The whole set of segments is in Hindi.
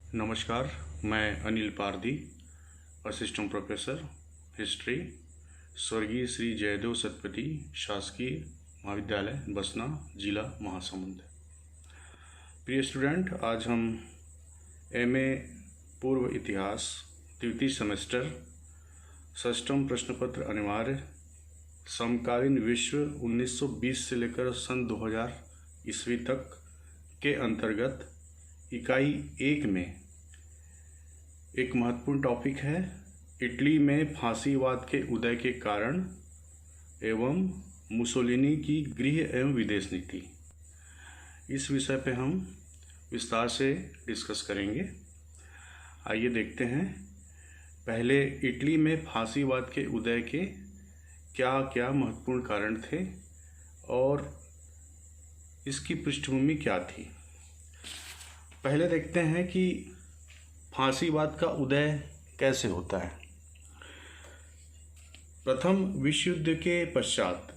नमस्कार, मैं Anil Pardi, assistant professor history, स्वर्गीय श्री जयदेव सतपथी शासकीय महाविद्यालय बसना, जिला महासमुंद। प्रिय स्टूडेंट, आज हम एमए पूर्व इतिहास द्वितीय सेमेस्टर षष्ठम प्रश्नपत्र अनिवार्य समकालीन विश्व 1920 से लेकर सन 2000 ईस्वी तक के अंतर्गत इकाई 1 में एक महत्वपूर्ण टॉपिक है इटली में फांसीवाद के उदय के कारण एवं मुसोलिनी की गृह एवं विदेश नीति। इस विषय पे हम विस्तार से डिस्कस करेंगे। आइए देखते हैं पहले इटली में फांसीवाद के उदय के क्या क्या महत्वपूर्ण कारण थे और इसकी पृष्ठभूमि क्या थी। पहले देखते हैं कि फांसीवाद का उदय कैसे होता है। प्रथम विश्व युद्ध के पश्चात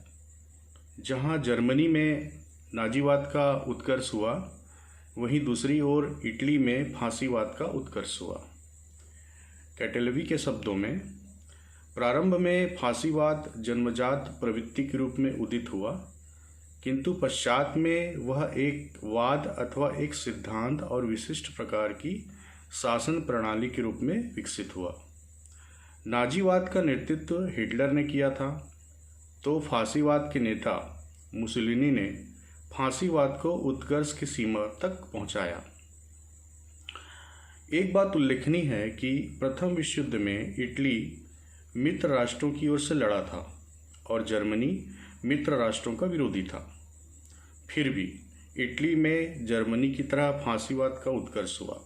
जहां जर्मनी में नाजीवाद का उत्कर्ष हुआ, वहीं दूसरी ओर इटली में फांसीवाद का उत्कर्ष हुआ। कैटेलवी के शब्दों में प्रारंभ में फांसीवाद जन्मजात प्रवृत्ति के रूप में उदित हुआ, किंतु पश्चात में वह एक वाद अथवा एक सिद्धांत और विशिष्ट प्रकार की शासन प्रणाली के रूप में विकसित हुआ। नाजीवाद का नेतृत्व हिटलर ने किया था, तो फांसीवाद के नेता मुसोलिनी ने फांसीवाद को उत्कर्ष की सीमा तक पहुंचाया। एक बात उल्लेखनीय है कि प्रथम विश्व युद्ध में इटली मित्र राष्ट्रों की ओर से लड़ा था और जर्मनी मित्र राष्ट्रों का विरोधी था। फिर भी इटली में जर्मनी की तरह फांसीवाद का उत्कर्ष हुआ।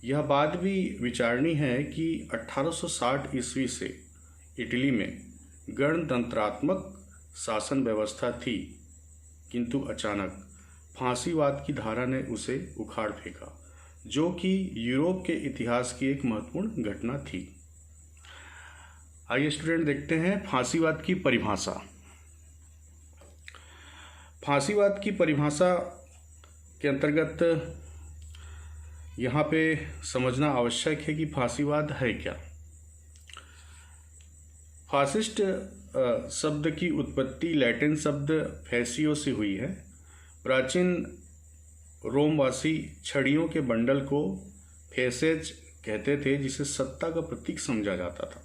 यह बात भी विचारणीय है कि 1860 ईस्वी से इटली में गणतंत्रात्मक शासन व्यवस्था थी, किंतु अचानक फांसीवाद की धारा ने उसे उखाड़ फेंका, जो कि यूरोप के इतिहास की एक महत्वपूर्ण घटना थी। आइए स्टूडेंट देखते हैं फांसीवाद की परिभाषा। फांसीवाद की परिभाषा के अंतर्गत यहाँ पे समझना आवश्यक है कि फांसीवाद है क्या। फासिस्ट शब्द की उत्पत्ति लैटिन शब्द फैसियो से हुई है। प्राचीन रोमवासी छड़ियों के बंडल को फैसेज कहते थे, जिसे सत्ता का प्रतीक समझा जाता था।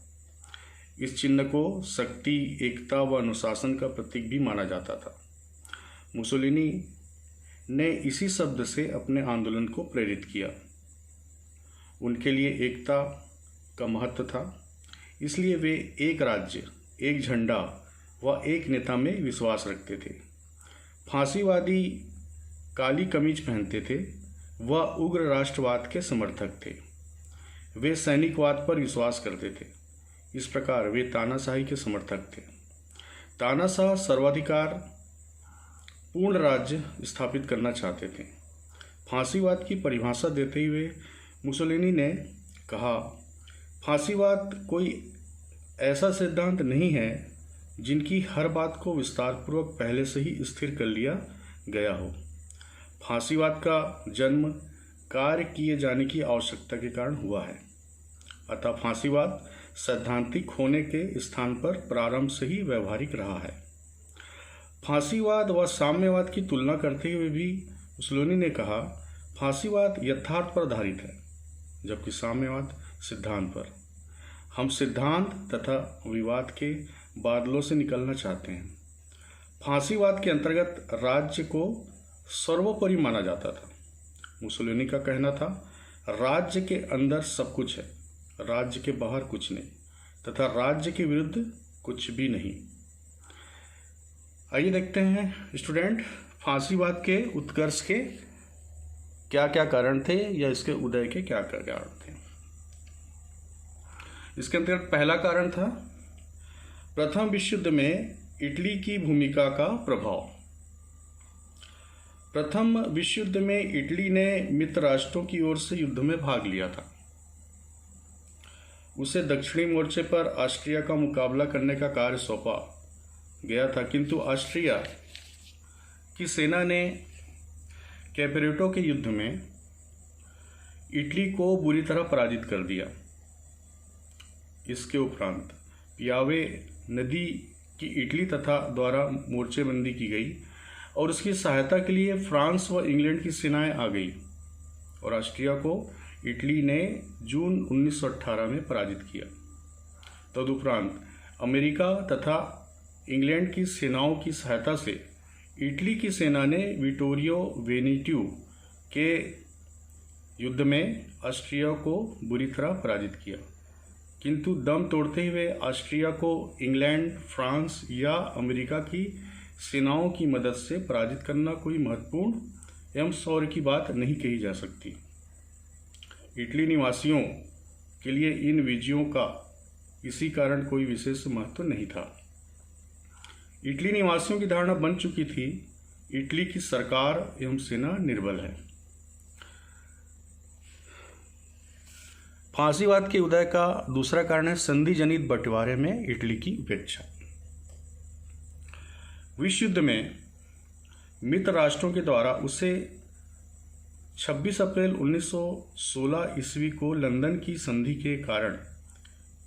इस चिन्ह को शक्ति, एकता व अनुशासन का प्रतीक भी माना जाता था। मुसोलिनी ने इसी शब्द से अपने आंदोलन को प्रेरित किया। उनके लिए एकता का महत्व था, इसलिए वे एक राज्य, एक झंडा व एक नेता में विश्वास रखते थे। फांसीवादी काली कमीज पहनते थे व उग्र राष्ट्रवाद के समर्थक थे। वे सैनिकवाद पर विश्वास करते थे। इस प्रकार वे तानाशाही के समर्थक थे। तानाशाह सर्वाधिकार पूर्ण राज्य स्थापित करना चाहते थे। फांसीवाद की परिभाषा देते हुए मुसोलिनी ने कहा, फांसीवाद कोई ऐसा सिद्धांत नहीं है जिनकी हर बात को विस्तारपूर्वक पहले से ही स्थिर कर लिया गया हो। फांसीवाद का जन्म कार्य किए जाने की आवश्यकता के कारण हुआ है। अतः फांसीवाद सैद्धांतिक होने के स्थान पर प्रारंभ से ही व्यवहारिक रहा है। फांसीवाद व साम्यवाद की तुलना करते हुए भी मुसोलिनी ने कहा, फांसीवाद यथार्थ पर आधारित है, जबकि साम्यवाद सिद्धांत पर। हम सिद्धांत तथा विवाद के बादलों से निकलना चाहते हैं। फांसीवाद के अंतर्गत राज्य को सर्वोपरि माना जाता था। मुसोलिनी का कहना था, राज्य के अंदर सब कुछ है, राज्य के बाहर कुछ नहीं, तथा राज्य के विरुद्ध कुछ भी नहीं। आइए देखते हैं स्टूडेंट, फांसीवाद के उत्कर्ष के क्या क्या कारण थे या इसके उदय के क्या क्या कारण थे। इसके अंतर्गत पहला कारण था प्रथम विश्व युद्ध में इटली की भूमिका का प्रभाव। प्रथम विश्व युद्ध में इटली ने मित्र राष्ट्रों की ओर से युद्ध में भाग लिया था। उसे दक्षिणी मोर्चे पर ऑस्ट्रिया का मुकाबला करने का कार्य सौंपा गया था, किंतु ऑस्ट्रिया की सेना ने कैपेरेटो के युद्ध में इटली को बुरी तरह पराजित कर दिया। इसके उपरांत पियावे नदी की इटली तथा द्वारा मोर्चेबंदी की गई और उसकी सहायता के लिए फ्रांस व इंग्लैंड की सेनाएं आ गई और ऑस्ट्रिया को इटली ने जून 1918 में पराजित किया। तदुपरांत अमेरिका तथा इंग्लैंड की सेनाओं की सहायता से इटली की सेना ने विटोरियो वेनेटो के युद्ध में ऑस्ट्रिया को बुरी तरह पराजित किया, किंतु दम तोड़ते हुए ऑस्ट्रिया को इंग्लैंड, फ्रांस या अमेरिका की सेनाओं की मदद से पराजित करना कोई महत्वपूर्ण एवं शौर्य की बात नहीं कही जा सकती। इटली निवासियों के लिए इन विजयों का इसी कारण कोई विशेष महत्व नहीं था। इटली निवासियों की धारणा बन चुकी थी, इटली की सरकार एवं सेना निर्बल है। फांसीवाद के उदय का दूसरा कारण है संधि जनित बंटवारे में इटली की उपेक्षा। विश्व युद्ध में मित्र राष्ट्रों के द्वारा उसे 26 अप्रैल 1916 ईस्वी को लंदन की संधि के कारण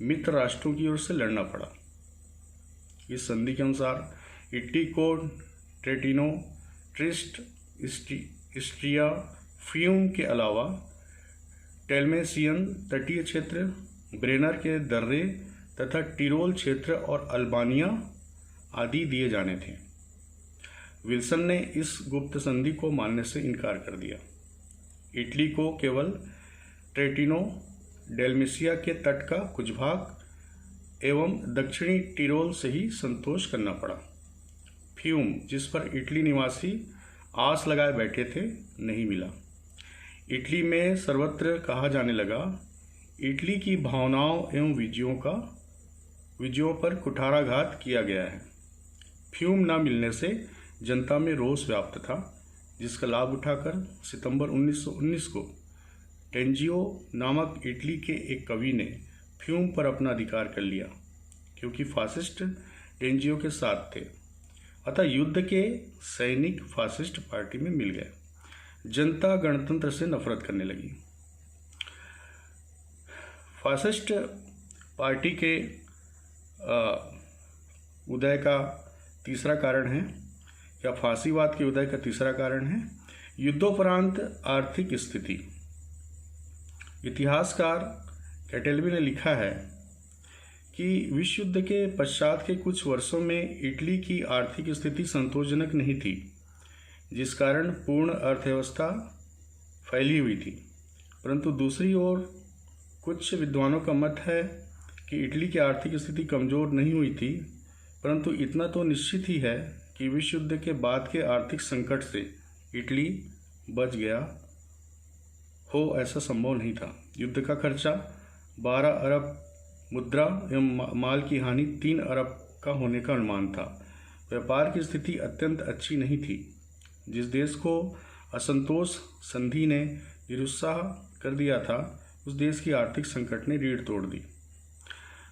मित्र राष्ट्रों की ओर से लड़ना पड़ा। इस संधि के अनुसार इटली को ट्रेटिनो, ट्रिस्ट, इस्ट्रिया, फ्यूम के अलावा टेलमेसियन तटीय क्षेत्र, ब्रेनर के दर्रे तथा टिरोल क्षेत्र और अल्बानिया आदि दिए जाने थे। विल्सन ने इस गुप्त संधि को मानने से इनकार कर दिया। इटली को केवल ट्रेटिनो, डेल्मेसिया के तट का कुछ भाग एवं दक्षिणी टिरोल से ही संतोष करना पड़ा। फ्यूम, जिस पर इटली निवासी आस लगाए बैठे थे, नहीं मिला। इटली में सर्वत्र कहा जाने लगा, इटली की भावनाओं एवं विजयों पर कुठाराघात किया गया है। फ्यूम न मिलने से जनता में रोष व्याप्त था, जिसका लाभ उठाकर सितंबर 1919 को टेंजियो नामक इटली के एक कवि ने फ्यूम पर अपना अधिकार कर लिया, क्योंकि फासिस्ट टेंजियो के साथ थे। अतः युद्ध के सैनिक फासिस्ट पार्टी में मिल गए। जनता गणतंत्र से नफरत करने लगी। फासिस्ट पार्टी के उदय का तीसरा कारण है, या फांसीवाद के उदय का तीसरा कारण है, युद्धोपरांत आर्थिक स्थिति। इतिहासकार कैटेलवी ने लिखा है कि विश्व युद्ध के पश्चात के कुछ वर्षों में इटली की आर्थिक स्थिति संतोषजनक नहीं थी, जिस कारण पूर्ण अर्थव्यवस्था फैली हुई थी। परंतु दूसरी ओर कुछ विद्वानों का मत है कि इटली की आर्थिक स्थिति कमज़ोर नहीं हुई थी, परंतु इतना तो निश्चित ही है कि विश्व युद्ध के बाद के आर्थिक संकट से इटली बच गया हो ऐसा संभव नहीं था। युद्ध का खर्चा 12 अरब मुद्रा एवं माल की हानि 3 अरब का होने का अनुमान था। व्यापार की स्थिति अत्यंत अच्छी नहीं थी। जिस देश को असंतोष संधि ने निरुत्साह कर दिया था, उस देश की आर्थिक संकट ने रीढ़ तोड़ दी।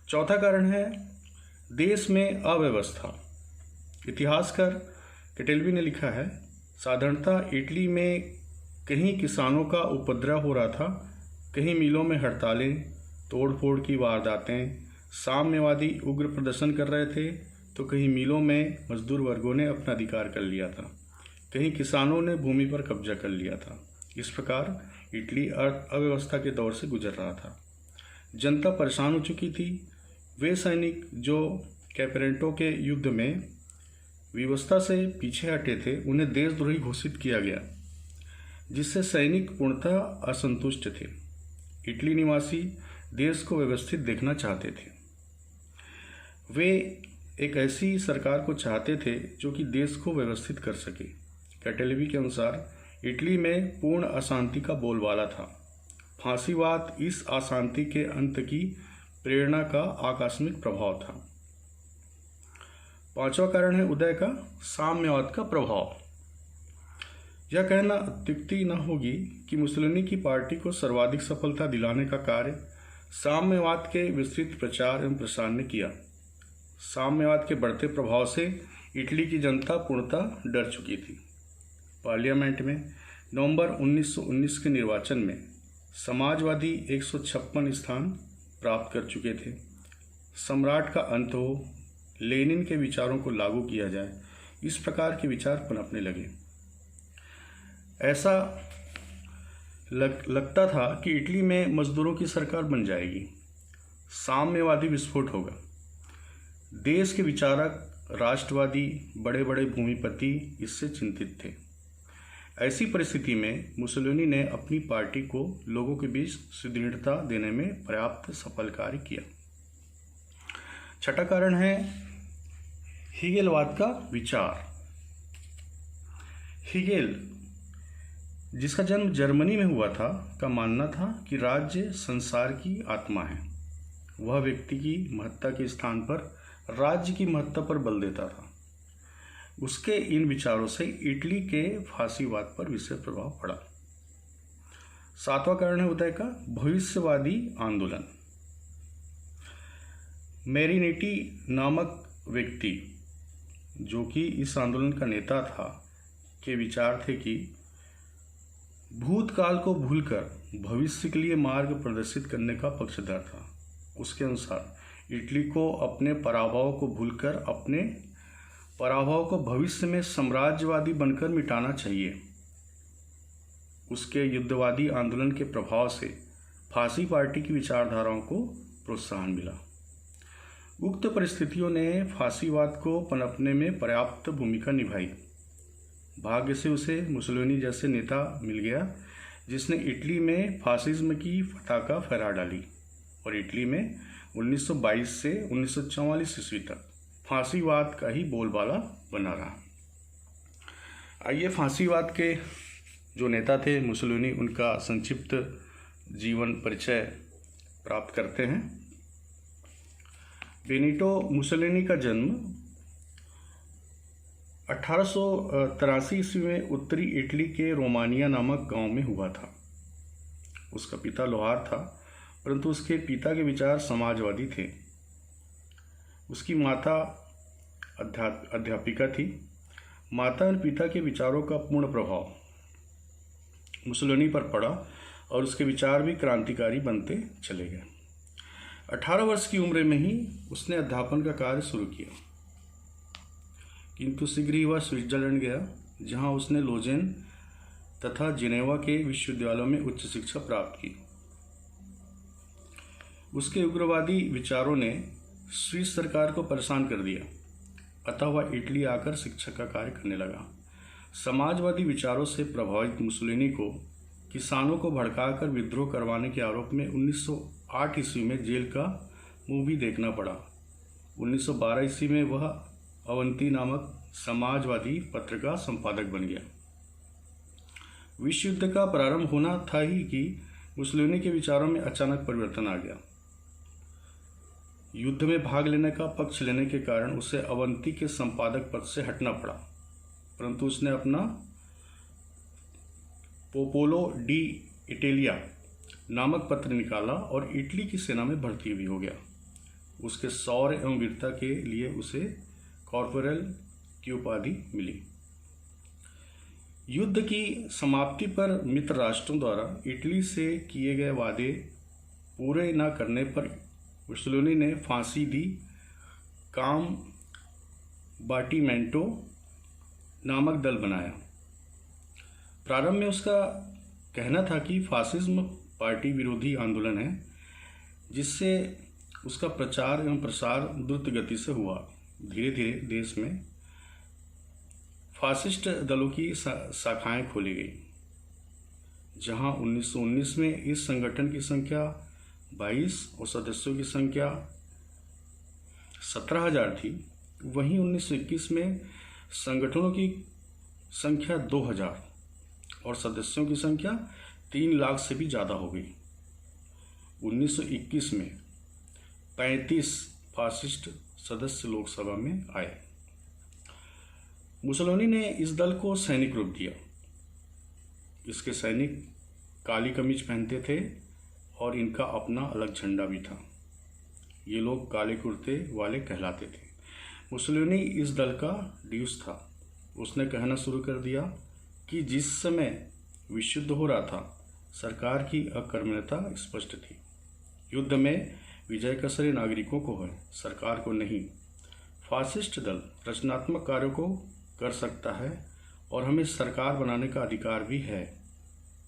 चौथा कारण है देश में अव्यवस्था। इतिहासकार कैटेलवी ने लिखा है, साधारणतः इटली में कहीं किसानों का उपद्रव हो रहा था, कहीं मिलों में हड़तालें, तोड़फोड़ की वारदातें, साम्यवादी उग्र प्रदर्शन कर रहे थे, तो कहीं मिलों में मजदूर वर्गों ने अपना अधिकार कर लिया था, कहीं किसानों ने भूमि पर कब्जा कर लिया था। इस प्रकार इटली अव्यवस्था के दौर से गुजर रहा था। जनता परेशान हो चुकी थी। वे सैनिक जो कैपरेंटो के युद्ध में व्यवस्था से पीछे हटे थे, उन्हें देशद्रोही घोषित किया गया, जिससे सैनिक पूर्णतः असंतुष्ट थे। इटली निवासी देश को व्यवस्थित देखना चाहते थे। वे एक ऐसी सरकार को चाहते थे जो कि देश को व्यवस्थित कर सके। कैटेलवी के अनुसार इटली में पूर्ण अशांति का बोलबाला था। फांसीवाद इस अशांति के अंत की प्रेरणा का आकस्मिक प्रभाव था। पांचवा कारण है उदय का साम्यवाद का प्रभाव। यह कहना अत्युक्ति न होगी कि मुसोलिनी की पार्टी को सर्वाधिक सफलता दिलाने का कार्य साम्यवाद के विस्तृत प्रचार एवं प्रसार ने किया। साम्यवाद के बढ़ते प्रभाव से इटली की जनता पूर्णतः डर चुकी थी। पार्लियामेंट में नवंबर 1919 के निर्वाचन में समाजवादी 156 स्थान प्राप्त कर चुके थे। सम्राट का अंत हो, लेनिन के विचारों को लागू किया जाए, इस प्रकार के विचार पनपने लगे। ऐसा लगता था कि इटली में मजदूरों की सरकार बन जाएगी, साम्यवादी विस्फोट होगा। देश के विचारक, राष्ट्रवादी, बड़े बड़े भूमिपति इससे चिंतित थे। ऐसी परिस्थिति में मुसोलिनी ने अपनी पार्टी को लोगों के बीच सुदृढ़ता देने में पर्याप्त सफल कार्य किया। छठा कारण है हेगेलवाद का विचार। हेगेल, जिसका जन्म जर्मनी में हुआ था, का मानना था कि राज्य संसार की आत्मा है। वह व्यक्ति की महत्ता के स्थान पर राज्य की महत्ता पर बल देता था। उसके इन विचारों से इटली के फासीवाद पर विशेष प्रभाव पड़ा। सातवां कारण है उदय का भविष्यवादी आंदोलन। मैरिनेटी नामक व्यक्ति, जो कि इस आंदोलन का नेता था, के विचार थे कि भूतकाल को भूलकर भविष्य के लिए मार्ग प्रदर्शित करने का पक्षधर था। उसके अनुसार इटली को अपने पराभव को भूलकर अपने पराभव को भविष्य में साम्राज्यवादी बनकर मिटाना चाहिए। उसके युद्धवादी आंदोलन के प्रभाव से फांसी पार्टी की विचारधाराओं को प्रोत्साहन मिला। उक्त परिस्थितियों ने फांसीवाद को पनपने में पर्याप्त भूमिका निभाई। भाग्य से उसे मुसोलिनी जैसे नेता मिल गया, जिसने इटली में फासिज्म की पताका फहरा डाली और इटली में 1922 से 1944 ईस्वी तक फांसीवाद का ही बोलबाला बना रहा। आइए फांसीवाद के जो नेता थे मुसोलिनी, उनका संक्षिप्त जीवन परिचय प्राप्त करते हैं। बेनिटो मुसोलिनी का जन्म 1883 ईस्वी में उत्तरी इटली के रोमानिया नामक गांव में हुआ था। उसका पिता लोहार था, परंतु उसके पिता के विचार समाजवादी थे। उसकी माता अध्यापिका थी। माता और पिता के विचारों का पूर्ण प्रभाव मुसोलिनी पर पड़ा और उसके विचार भी क्रांतिकारी बनते चले गए। 18 वर्ष की उम्र में ही उसने अध्यापन का कार्य शुरू किया, किंतु शीघ्र ही वह स्विट्जरलैंड गया, जहां उसने लोजेन तथा जिनेवा के विश्वविद्यालयों में उच्च शिक्षा प्राप्त की। उसके उग्रवादी विचारों ने स्विस सरकार को परेशान कर दिया, अतः वह इटली आकर शिक्षक का कार्य करने लगा। समाजवादी विचारों से प्रभावित मुसोलिनी को किसानों को भड़काकर विद्रोह करवाने के आरोप में 1908 ईस्वी में जेल का मुंह भी देखना पड़ा। 1912 ईस्वी में वह अवंती नामक समाजवादी पत्र का संपादक बन गया। विश्व युद्ध का प्रारंभ होना था ही कि मुसोलिनी के विचारों में अचानक परिवर्तन आ गया। युद्ध में भाग लेने का पक्ष लेने के कारण उसे अवंती के संपादक पद से हटना पड़ा, परंतु उसने अपना पोपोलो डी इटालिया नामक पत्र निकाला और इटली की सेना में भर्ती भी हो गया। उसके शौर्य एवं वीरता के लिए उसे कॉर्पोरल की उपाधि मिली। युद्ध की समाप्ति पर मित्र राष्ट्रों द्वारा इटली से किए गए वादे पूरे न करने पर मुसोलिनी ने फांसी दी। काम बाटीमेंटो नामक दल बनाया। प्रारंभ में उसका कहना था कि फासिज्म पार्टी विरोधी आंदोलन है, जिससे उसका प्रचार एवं प्रसार द्रुत गति से हुआ। धीरे धीरे देश में फासिस्ट दलों की शाखाएं खोली गई। जहां 1919 में इस संगठन की संख्या 22 और सदस्यों की संख्या 17,000 थी, वहीं 1921 में संगठनों की संख्या 2,000 और सदस्यों की संख्या 3 लाख से भी ज़्यादा हो गई। 1921 में 35 फासिस्ट सदस्य लोकसभा में आए। मुसोलिनी ने इस दल को सैनिक रूप दिया। इसके सैनिक काली कमीज पहनते थे और इनका अपना अलग झंडा भी था। ये लोग काले कुर्ते वाले कहलाते थे। मुसोलिनी इस दल का ड्यूस था। उसने कहना शुरू कर दिया कि जिस समय विश्व युद्ध हो रहा था, सरकार की अकर्मण्यता स्पष्ट थी। युद्ध में विजय का श्रेय नागरिकों को है, सरकार को नहीं। फासिस्ट दल रचनात्मक कार्यों को कर सकता है और हमें सरकार बनाने का अधिकार भी है,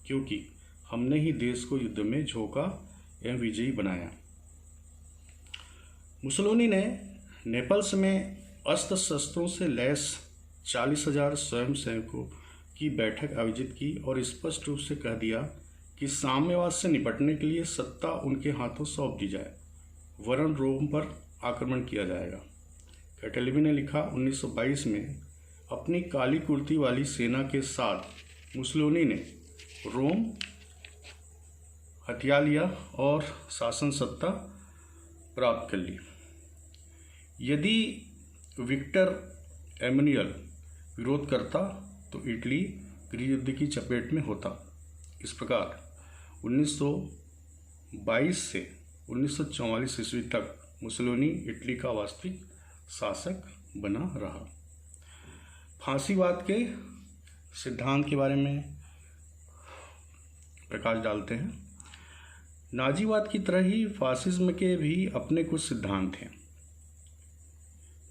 क्योंकि हमने ही देश को युद्ध में झोंका एवं विजयी बनाया। मुसोलिनी ने नेपल्स में अस्त्र शस्त्रों से लैस 40,000 स्वयंसेवकों की बैठक आयोजित की और स्पष्ट रूप से कह दिया कि साम्यवाद से निपटने के लिए सत्ता उनके हाथों सौंप दी जाए, वरन रोम पर आक्रमण किया जाएगा। कैटलिबी ने लिखा, 1922 में अपनी काली कुर्ती वाली सेना के साथ मुसोलिनी ने रोम हथिया लिया और शासन सत्ता प्राप्त कर ली। यदि विक्टर एमैनुअल विरोध करता तो इटली गृहयुद्ध की चपेट में होता। इस प्रकार 1922 से 1944 ईस्वी तक मुसोलिनी इटली का वास्तविक शासक बना रहा। फांसीवाद के सिद्धांत के बारे में प्रकाश डालते हैं। नाजीवाद की तरह ही फासिज्म के भी अपने कुछ सिद्धांत हैं।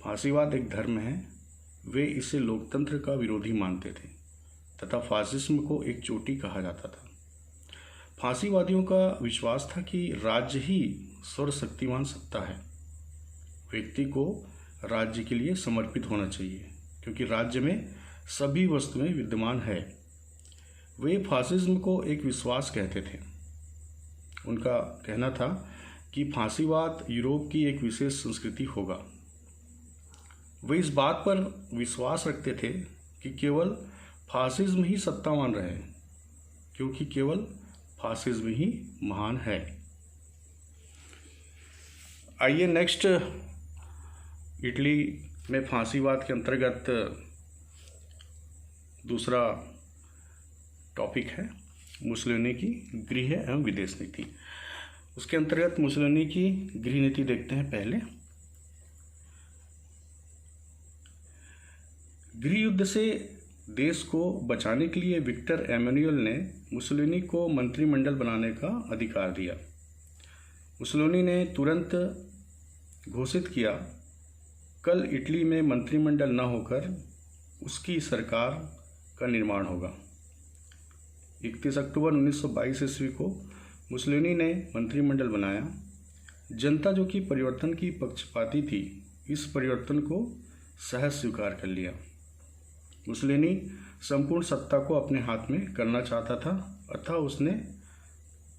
फांसीवाद एक धर्म है, वे इसे लोकतंत्र का विरोधी मानते थे तथा फासिज्म को एक चोटी कहा जाता था। फांसीवादियों का विश्वास था कि राज्य ही सर्वशक्तिमान सत्ता है, व्यक्ति को राज्य के लिए समर्पित होना चाहिए क्योंकि राज्य में सभी वस्तुएं विद्यमान है। वे फासिज्म को एक विश्वास कहते थे। उनका कहना था कि फांसीवाद यूरोप की एक विशेष संस्कृति होगा। वे इस बात पर विश्वास रखते थे कि केवल फासिज्म ही सत्तावान रहे, क्योंकि केवल फासिज्म ही महान है। आइए नेक्स्ट, इटली में फांसीवाद के अंतर्गत दूसरा टॉपिक है मुसोलिनी की गृह एवं विदेश नीति। उसके अंतर्गत मुसोलिनी की गृह नीति देखते हैं। पहले, गृह युद्ध से देश को बचाने के लिए विक्टर एमैनुअल ने मुसोलिनी को मंत्रिमंडल बनाने का अधिकार दिया। मुसोलिनी ने तुरंत घोषित किया, कल इटली में मंत्रिमंडल न होकर उसकी सरकार का निर्माण होगा। 31 अक्टूबर 1922 ईस्वी को मुसोलिनी ने मंत्रिमंडल बनाया। जनता जो कि परिवर्तन की पक्षपाती थी, इस परिवर्तन को सहज स्वीकार कर लिया। मुसोलिनी संपूर्ण सत्ता को अपने हाथ में करना चाहता था, अतः उसने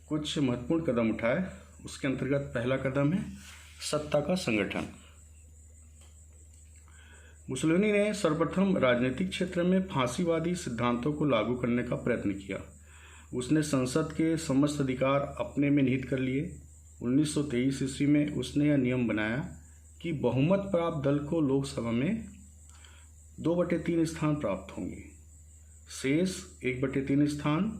कुछ महत्वपूर्ण कदम उठाए। उसके अंतर्गत पहला कदम है सत्ता का संगठन। मुसोलिनी ने सर्वप्रथम राजनीतिक क्षेत्र में फांसीवादी सिद्धांतों को लागू करने का प्रयत्न किया। उसने संसद के समस्त अधिकार अपने में निहित कर लिए। 1923 ईस्वी में उसने यह नियम बनाया कि बहुमत प्राप्त दल को लोकसभा में 2/3 स्थान प्राप्त होंगे, शेष 1/3 स्थान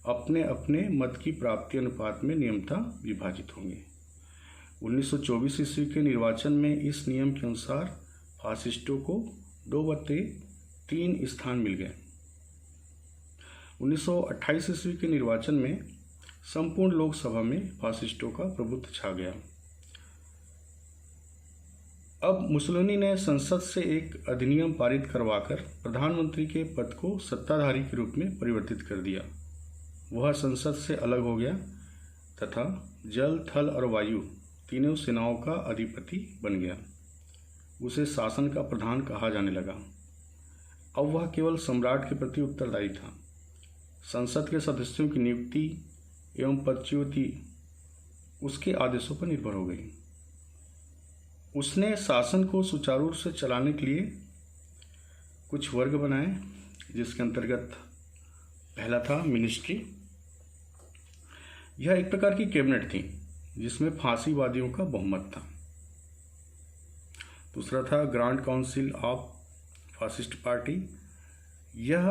अपने अपने मत की प्राप्ति अनुपात में नियमतः विभाजित होंगे। 1924 ईस्वी के निर्वाचन में इस नियम के अनुसार फासिस्टों को 2/3 स्थान मिल गए। 1928 ईस्वी के निर्वाचन में संपूर्ण लोकसभा में फासिस्टों का प्रभुत्व छा गया। अब मुसोलिनी ने संसद से एक अधिनियम पारित करवाकर प्रधानमंत्री के पद को सत्ताधारी के रूप में परिवर्तित कर दिया। वह संसद से अलग हो गया तथा जल, थल और वायु तीनों सेनाओं का अधिपति बन गया। उसे शासन का प्रधान कहा जाने लगा। अब वह केवल सम्राट के प्रति उत्तरदायी था। संसद के सदस्यों की नियुक्ति एवं पदच्युति उसके आदेशों पर निर्भर हो गई। उसने शासन को सुचारू रूप से चलाने के लिए कुछ वर्ग बनाए, जिसके अंतर्गत पहला था मिनिस्ट्री। यह एक प्रकार की कैबिनेट थी जिसमें फांसीवादियों का बहुमत था। दूसरा था grand council of fascist party. यह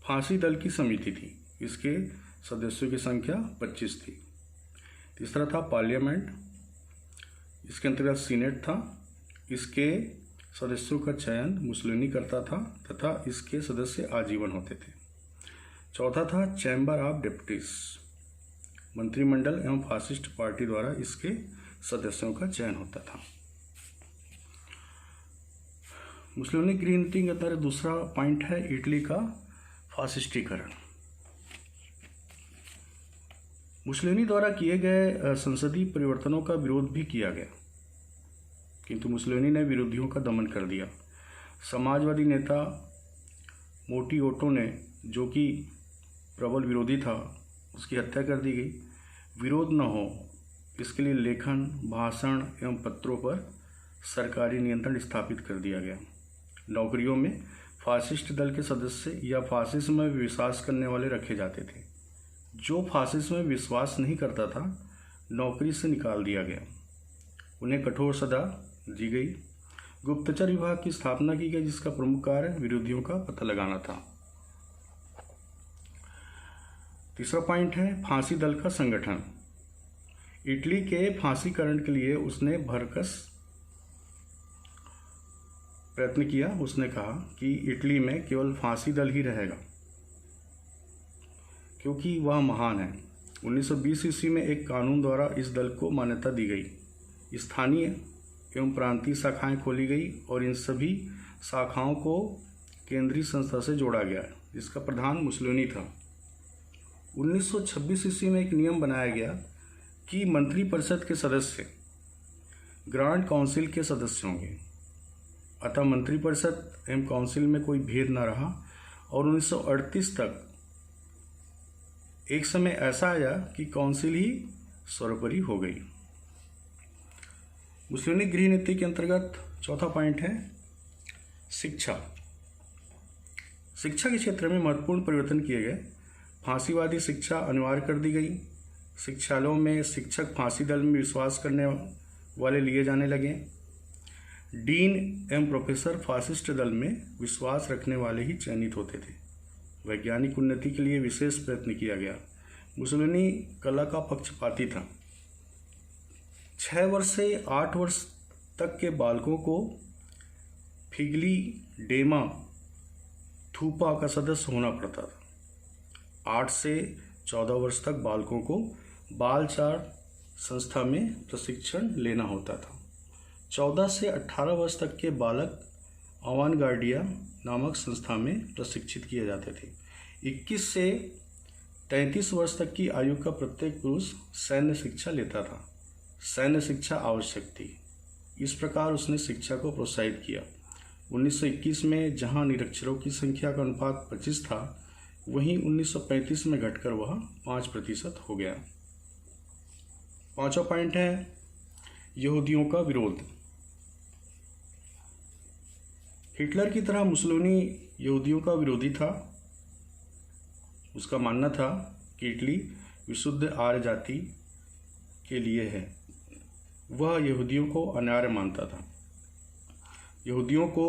फांसी दल की समिति थी, इसके सदस्यों की संख्या 25 थी। तीसरा था पार्लियामेंट, इसके अंतर्गत सीनेट था। इसके सदस्यों का चयन मुसोलिनी करता था तथा इसके सदस्य आजीवन होते थे। चौथा था चैम्बर ऑफ डेप्यूटीज, मंत्रिमंडल एवं फासिस्ट पार्टी द्वारा इसके सदस्यों का चयन होता था। मुसोलिनी गृह नीति के अंदर दूसरा पॉइंट है इटली का फासिस्टीकरण। मुसोलिनी द्वारा किए गए संसदीय परिवर्तनों का विरोध भी किया गया, किंतु मुसोलिनी ने विरोधियों का दमन कर दिया। समाजवादी नेता मोटिओटो ने, जो कि प्रबल विरोधी था, उसकी हत्या कर दी गई। विरोध न हो इसके लिए लेखन, भाषण एवं पत्रों पर सरकारी नियंत्रण स्थापित कर दिया गया। नौकरियों में फासिस्ट दल के सदस्य या फासिज्म में विश्वास करने वाले रखे जाते थे। जो फासिज्म में विश्वास नहीं करता था, नौकरी से निकाल दिया गया। उन्हें कठोर सजा दी गई। गुप्तचर विभाग की स्थापना की गई, जिसका प्रमुख कार्य विरोधियों का पता लगाना था। तीसरा पॉइंट है फांसी दल का संगठन। इटली के फांसीकरण के लिए उसने भरसक प्रयत्न किया। उसने कहा कि इटली में केवल फांसी दल ही रहेगा, क्योंकि वह महान है। 1920 ईस्वी में एक कानून द्वारा इस दल को मान्यता दी गई। स्थानीय एवं प्रांतीय शाखाएं खोली गई और इन सभी शाखाओं को केंद्रीय संस्था से जोड़ा गया, जिसका प्रधान मुसोलिनी था। 1926 ईस्वी में एक नियम बनाया गया कि मंत्रिपरिषद के सदस्य ग्रांड काउंसिल के सदस्य होंगे। अतः मंत्रिपरिषद एवं काउंसिल में कोई भेद न रहा और 1938 तक एक समय ऐसा आया कि काउंसिल ही सर्वोपरि हो गई। मुसोलिनी गृह नीति के अंतर्गत चौथा पॉइंट है शिक्षा। शिक्षा के क्षेत्र में महत्वपूर्ण परिवर्तन किए गए। फांसीवादी शिक्षा अनिवार्य कर दी गई। शिक्षालयों में शिक्षक फांसी दल में विश्वास करने वाले लिए जाने लगे। डीन एवं प्रोफेसर फासिस्ट दल में विश्वास रखने वाले ही चयनित होते थे। वैज्ञानिक उन्नति के लिए विशेष प्रयत्न किया गया। मुसोलिनी कला का पक्षपाती था। 6 वर्ष से 8 वर्ष तक के बालकों को फिगली डेमा थूपा का सदस्य होना पड़ता था। 8 से 14 वर्ष तक बालकों को बालचार संस्था में प्रशिक्षण लेना होता था। 14 से 18 वर्ष तक के बालक अवानगार्डिया नामक संस्था में प्रशिक्षित किए जाते थे। 21 से 33 वर्ष तक की आयु का प्रत्येक पुरुष सैन्य शिक्षा लेता था। सैन्य शिक्षा आवश्यक थी। इस प्रकार उसने शिक्षा को प्रोत्साहित किया। 1921 में जहां निरक्षरों की संख्या का अनुपात 25 था, वहीं 1935 में घटकर वह 5% हो गया। पांचवा पॉइंट है यहूदियों का विरोध। हिटलर की तरह मुसोलिनी यहूदियों का विरोधी था। उसका मानना था कि इटली विशुद्ध आर्य जाति के लिए है। वह यहूदियों को अनार्य मानता था। यहूदियों को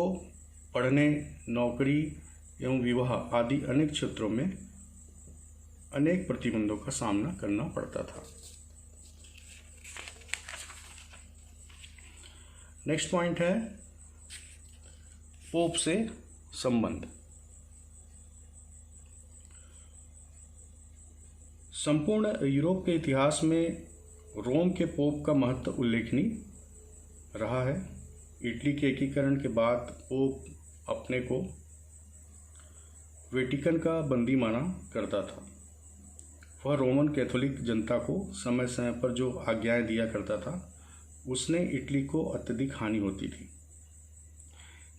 पढ़ने, नौकरी एवं विवाह आदि अनेक क्षेत्रों में अनेक प्रतिबंधों का सामना करना पड़ता था। नेक्स्ट पॉइंट है पोप से संबंध। संपूर्ण यूरोप के इतिहास में रोम के पोप का महत्व उल्लेखनीय रहा है। इटली के एकीकरण के बाद पोप अपने को वेटिकन का बंदी माना करता था। वह रोमन कैथोलिक जनता को समय समय पर जो आज्ञाएं दिया करता था, उसने इटली को अत्यधिक हानि होती थी।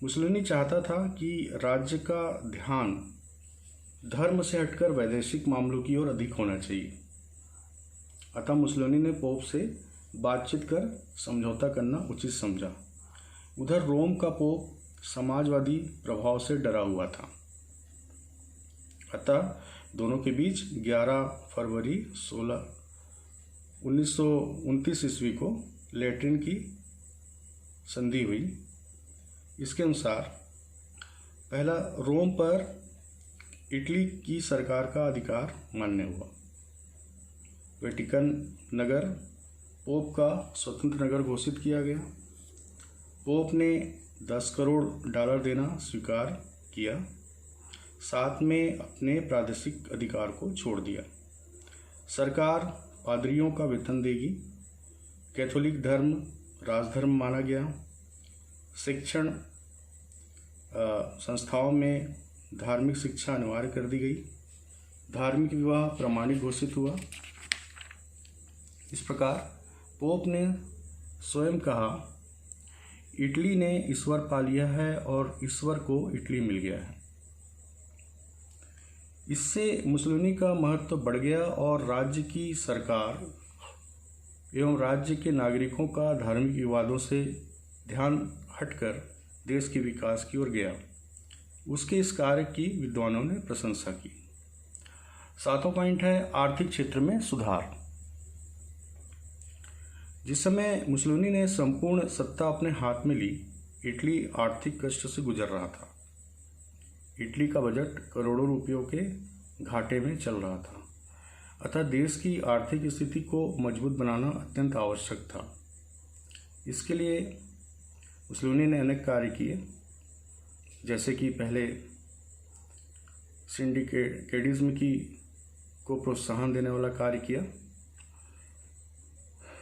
मुसोलिनी चाहता था कि राज्य का ध्यान धर्म से हटकर वैदेशिक मामलों की ओर अधिक होना चाहिए। अतः मुसोलिनी ने पोप से बातचीत कर समझौता करना उचित समझा। उधर रोम का पोप समाजवादी प्रभाव से डरा हुआ था। अतः दोनों के बीच 11 फरवरी 1929 ईस्वी को लेट्रिन की संधि हुई। इसके अनुसार पहला रोम पर इटली की सरकार का अधिकार मान्य हुआ। वेटिकन नगर पोप का स्वतंत्र नगर घोषित किया गया। पोप ने $10 करोड़ देना स्वीकार किया। साथ में अपने प्रादेशिक अधिकार को छोड़ दिया। सरकार पादरियों का वेतन देगी। कैथोलिक धर्म राजधर्म माना गया। शिक्षण संस्थाओं में धार्मिक शिक्षा अनिवार्य कर दी गई। धार्मिक विवाह प्रमाणिक घोषित हुआ। इस प्रकार पोप ने स्वयं कहा, इटली ने ईश्वर पा लिया है और ईश्वर को इटली मिल गया है। इससे मुसोलिनी का महत्व बढ़ गया और राज्य की सरकार एवं राज्य के नागरिकों का धार्मिक विवादों से ध्यान हटकर देश के विकास की ओर गया। उसके इस कार्य की विद्वानों ने प्रशंसा की। 7वां पॉइंट है आर्थिक क्षेत्र में सुधार। जिस समय मुसोलिनी ने संपूर्ण सत्ता अपने हाथ में ली, इटली आर्थिक कष्ट से गुजर रहा था। इटली का बजट करोड़ों रुपयों के घाटे में चल रहा था। अतः देश की आर्थिक स्थिति को मजबूत बनाना अत्यंत आवश्यक था। इसके लिए मुसोलिनी ने अनेक कार्य किए, जैसे कि पहले सिंडिकेटिज्म को प्रोत्साहन देने वाला कार्य किया।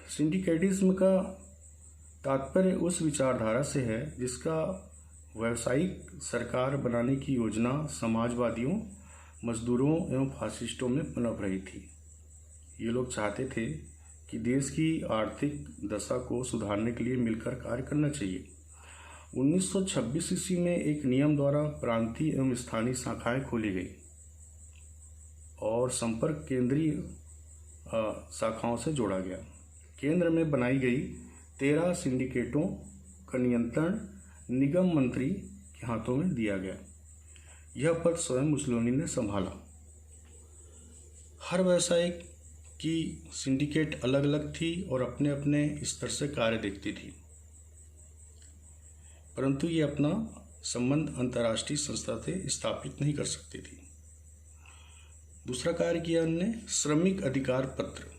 सिंडिकेटिज्म का तात्पर्य उस विचारधारा से है जिसका व्यावसायिक सरकार बनाने की योजना समाजवादियों, मजदूरों एवं फासिस्टों में पनप रही थी। ये लोग चाहते थे कि देश की आर्थिक दशा को सुधारने के लिए मिलकर कार्य करना चाहिए। 1926 ईस्वी में एक नियम द्वारा प्रांतीय एवं स्थानीय शाखाएं खोली गई और संपर्क केंद्रीय शाखाओं से जोड़ा गया। केंद्र में बनाई गई 13 सिंडिकेटों का नियंत्रण निगम मंत्री के हाथों में दिया गया। यह पद स्वयं मुसोलिनी ने संभाला। हर व्यवसाय की सिंडिकेट अलग अलग थी और अपने अपने स्तर से कार्य देखती थी, परंतु ये अपना संबंध अंतर्राष्ट्रीय संस्था से स्थापित नहीं कर सकती थी। दूसरा कार्य किया उन्होंने श्रमिक अधिकार पत्र।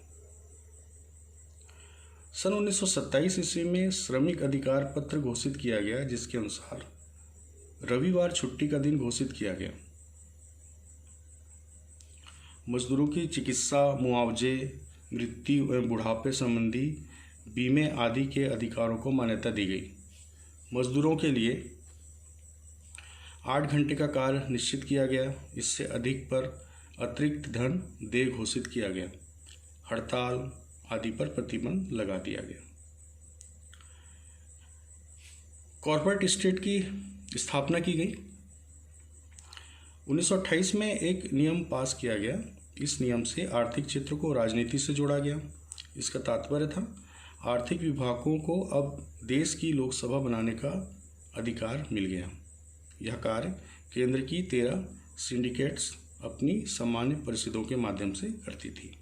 सन 1927 ईस्वी में श्रमिक अधिकार पत्र घोषित किया गया, जिसके अनुसार रविवार छुट्टी का दिन घोषित किया गया। मजदूरों की चिकित्सा, मुआवजे, मृत्यु एवं बुढ़ापे संबंधी बीमे आदि के अधिकारों को मान्यता दी गई। मजदूरों के लिए 8 घंटे का कार्य निश्चित किया गया। इससे अधिक पर अतिरिक्त धन देय घोषित किया गया। हड़ताल आदि पर प्रतिबंध लगा दिया गया। कॉर्पोरेट स्टेट की स्थापना की गई। 1928 में एक नियम पास किया गया। इस नियम से आर्थिक क्षेत्र को राजनीति से जोड़ा गया। इसका तात्पर्य था आर्थिक विभागों को अब देश की लोकसभा बनाने का अधिकार मिल गया। यह कार्य केंद्र की 13 सिंडिकेट्स अपनी सामान्य परिषदों के माध्यम से करती थी।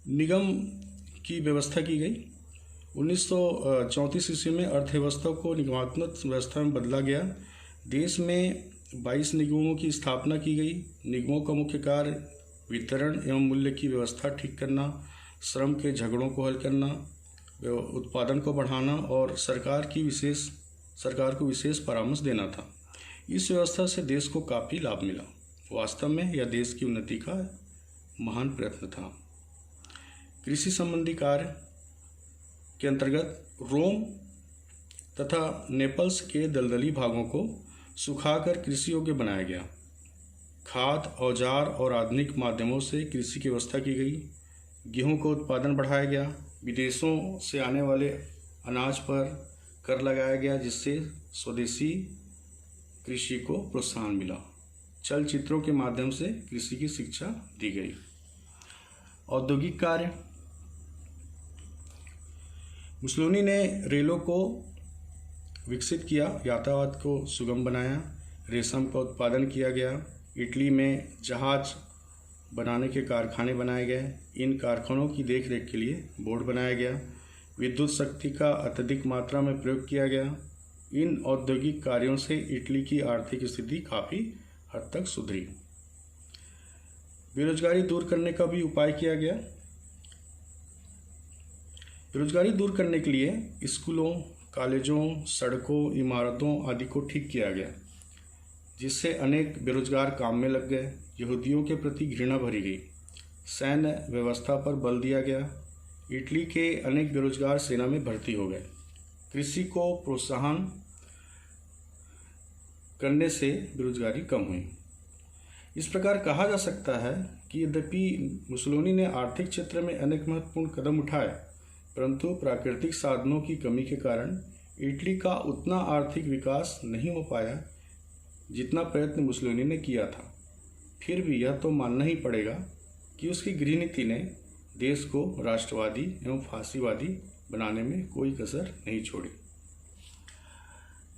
निगम की व्यवस्था की गई। 1934 ईस्वी में अर्थव्यवस्था को निगमात्मक व्यवस्था में बदला गया। देश में 22 निगमों की स्थापना की गई। निगमों का मुख्य कार्य वितरण एवं मूल्य की व्यवस्था ठीक करना, श्रम के झगड़ों को हल करना, उत्पादन को बढ़ाना और सरकार को विशेष परामर्श देना था। इस व्यवस्था से देश को काफ़ी लाभ मिला। वास्तव में यह देश की उन्नति का महान प्रयत्न था। कृषि संबंधी कार्य के अंतर्गत रोम तथा नेपल्स के दलदली भागों को सुखाकर कृषि योग्य बनाया गया। खाद, औजार और आधुनिक माध्यमों से कृषि की व्यवस्था की गई। गेहूं का उत्पादन बढ़ाया गया। विदेशों से आने वाले अनाज पर कर लगाया गया, जिससे स्वदेशी कृषि को प्रोत्साहन मिला। चलचित्रों के माध्यम से कृषि की शिक्षा दी गई। औद्योगिक कार्य। मुसोलिनी ने रेलों को विकसित किया, यातायात को सुगम बनाया, रेशम का उत्पादन किया गया। इटली में जहाज बनाने के कारखाने बनाए गए। इन कारखानों की देखरेख के लिए बोर्ड बनाया गया। विद्युत शक्ति का अत्यधिक मात्रा में प्रयोग किया गया। इन औद्योगिक कार्यों से इटली की आर्थिक स्थिति काफ़ी हद तक सुधरी। बेरोजगारी दूर करने का भी उपाय किया गया। बेरोजगारी दूर करने के लिए स्कूलों, कॉलेजों, सड़कों, इमारतों आदि को ठीक किया गया, जिससे अनेक बेरोजगार काम में लग गए। यहूदियों के प्रति घृणा भरी गई। सैन्य व्यवस्था पर बल दिया गया। इटली के अनेक बेरोजगार सेना में भर्ती हो गए। कृषि को प्रोत्साहन करने से बेरोजगारी कम हुई। इस प्रकार कहा जा सकता है कि यद्यपि मुसोलिनी ने आर्थिक क्षेत्र में अनेक महत्वपूर्ण कदम उठाए, परंतु प्राकृतिक साधनों की कमी के कारण इटली का उतना आर्थिक विकास नहीं हो पाया जितना प्रयत्न मुसोलिनी ने किया था। फिर भी यह तो मानना ही पड़ेगा कि उसकी गृहनीति ने देश को राष्ट्रवादी एवं फासीवादी बनाने में कोई कसर नहीं छोड़ी।